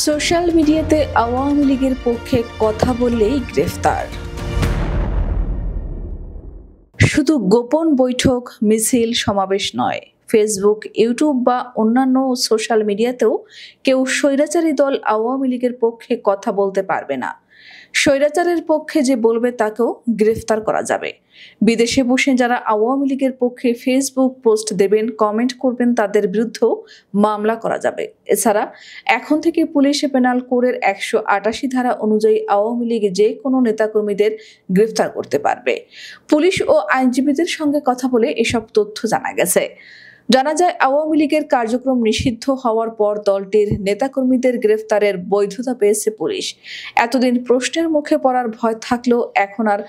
Social মিডিয়াতে আওয়ামী লীগের পক্ষে কথা বললেই গ্রেফতার। শুধু গোপন বৈঠক, মিছিল, সমাবেশ নয়, ফেসবুক, ইউটিউব বা অন্যান্য সোশ্যাল মিডিয়াতেও কেউ স্বৈরাচারী দল আওয়ামী লীগের পক্ষে কথা বলতে পারবে না। স্বৈরাচারের পক্ষে যে বলবে তাকেও গ্রেফতার করা যাবে। বিদেশে বসে যারা আওয়ামী লীগের পক্ষে ফেসবুক পোস্ট দেবেন, কমেন্ট করবেন, তাদের বিরুদ্ধেও মামলা করা যাবে। এছাড়া এখন থেকে পুলিশ পেনাল কোডের 188 ধারা অনুযায়ী আওয়ামী লীগ যে কোনো নেতাকর্মীদের গ্রেফতার করতে পারবে। পুলিশ ও আইনজীবীদের সঙ্গে কথা বলে এসব তথ্য জানা গেছে। জানা যায়, আওয়ামী লীগের কার্যক্রম নিষিদ্ধ হওয়ার পর দলটির নেতাকর্মীদের গ্রেফতারের বৈধতা পেয়েছে পুলিশ। এতদিন প্রশ্নের মুখে পড়ার ভয় থাকলেও এখন আর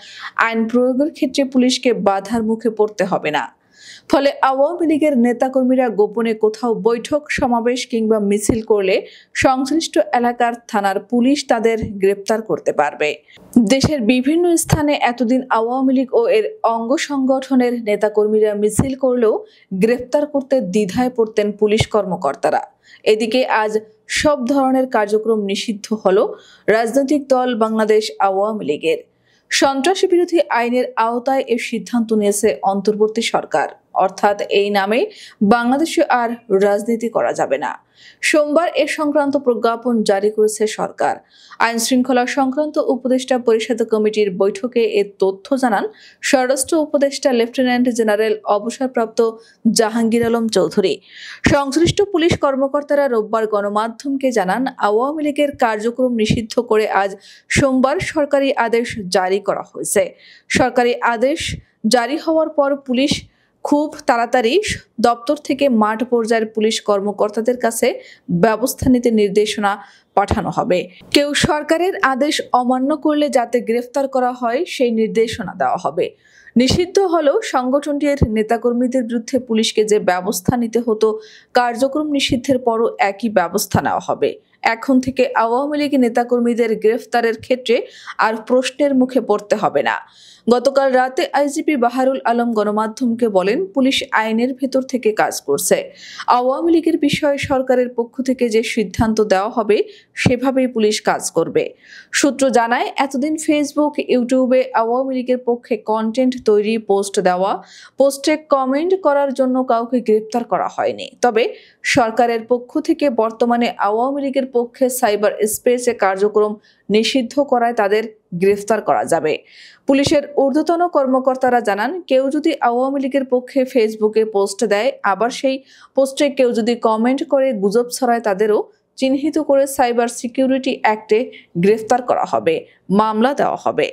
আইন প্রয়োগের ক্ষেত্রে পুলিশকে বাধার মুখে পড়তে হবে না। ফলে আওয়ামী লীগের নেতাকর্মীরা গোপনে কোথাও বৈঠক, সমাবেশ কিংবা মিছিল করলে সংশ্লিষ্ট এলাকার থানার পুলিশ তাদের গ্রেপ্তার করতে পারবে। দেশের বিভিন্ন স্থানে এতদিন আওয়ামী লীগ ও এর অঙ্গ সংগঠনের নেতাকর্মীরা মিছিল করলেও গ্রেপ্তার করতে দ্বিধায় পড়তেন পুলিশ কর্মকর্তারা। এদিকে আজ সব ধরনের কার্যক্রম নিষিদ্ধ হলো রাজনৈতিক দল বাংলাদেশ আওয়ামী লীগের। সন্ত্রাসী বিরোধী আইনের আওতায় এর সিদ্ধান্ত নিয়েছে অন্তর্বর্তী সরকার, অর্থাৎ এই নামে বাংলাদেশে আর রাজনীতি করা যাবে না। সোমবার এ সংক্রান্ত প্রজ্ঞাপন জারি করেছে সরকার। আইন শৃঙ্খলা সংক্রান্ত উপদেষ্টা পরিষদ কমিটির বৈঠকে এ তথ্য জানান স্বরাষ্ট্র উপদেষ্টা লেফটেন্যান্ট জেনারেল অবসরপ্রাপ্ত জাহাঙ্গীর আলম চৌধুরী। সংশ্লিষ্ট পুলিশ কর্মকর্তারা রোববার গণমাধ্যমকে জানান, আওয়ামী লীগের কার্যক্রম নিষিদ্ধ করে আজ সোমবার সরকারি আদেশ জারি করা হয়েছে। সরকারি আদেশ জারি হওয়ার পর পুলিশ খুব তাড়াতাড়ি দপ্তর থেকে মাঠ পর্যায়ের পুলিশ কর্মকর্তাদের কাছে ব্যবস্থা নিতে নির্দেশনা পাঠানো হবে। কেউ সরকারের আদেশ অমান্য করলে যাতে গ্রেফতার করা হয় সেই নির্দেশনা দেওয়া হবে। নিষিদ্ধ হলেও সংগঠনটির নেতাকর্মীদের বিরুদ্ধে পুলিশকে যে ব্যবস্থা নিতে হতো, কার্যক্রম নিষিদ্ধের পরও একই ব্যবস্থা নেওয়া হবে। এখন থেকে আওয়ামী লীগ নেতাকর্মীদের গ্রেফতারের ক্ষেত্রে আর প্রশ্নের মুখে পড়তে হবে না। গতকাল রাতে আইজিপি বাহারুল আলম গণমাধ্যমকে বলেন, পুলিশ আইনের ভেতর থেকে কাজ করছে। আওয়ামী লীগের বিষয়ে সরকারের পক্ষ থেকে যে সিদ্ধান্ত দেওয়া হবে সেভাবেই পুলিশ কাজ করবে। সূত্র জানায়, এতদিন ফেসবুক, ইউটিউবে আওয়ামী লীগের পক্ষে কন্টেন্ট তৈরি, পোস্ট দেওয়া, পোস্টে কমেন্ট করার জন্য কাউকে গ্রেফতার করা হয়নি। তবে সরকারের পক্ষ থেকে বর্তমানে আওয়ামী লীগের পক্ষে সাইবার স্পেসে কার্যক্রম নিষিদ্ধ করায় তাদের গ্রেফতার করা যাবে। পুলিশের ঊর্ধ্বতন কর্মকর্তারা জানান, কেউ যদি আওয়ামী লীগের পক্ষে ফেসবুকে পোস্ট দেয়, আবার সেই পোস্টে কেউ যদি কমেন্ট করে গুজব ছড়ায়, তাদেরও চিহ্নিত করে সাইবার সিকিউরিটি অ্যাক্টে গ্রেফতার করা হবে, মামলা দেওয়া হবে।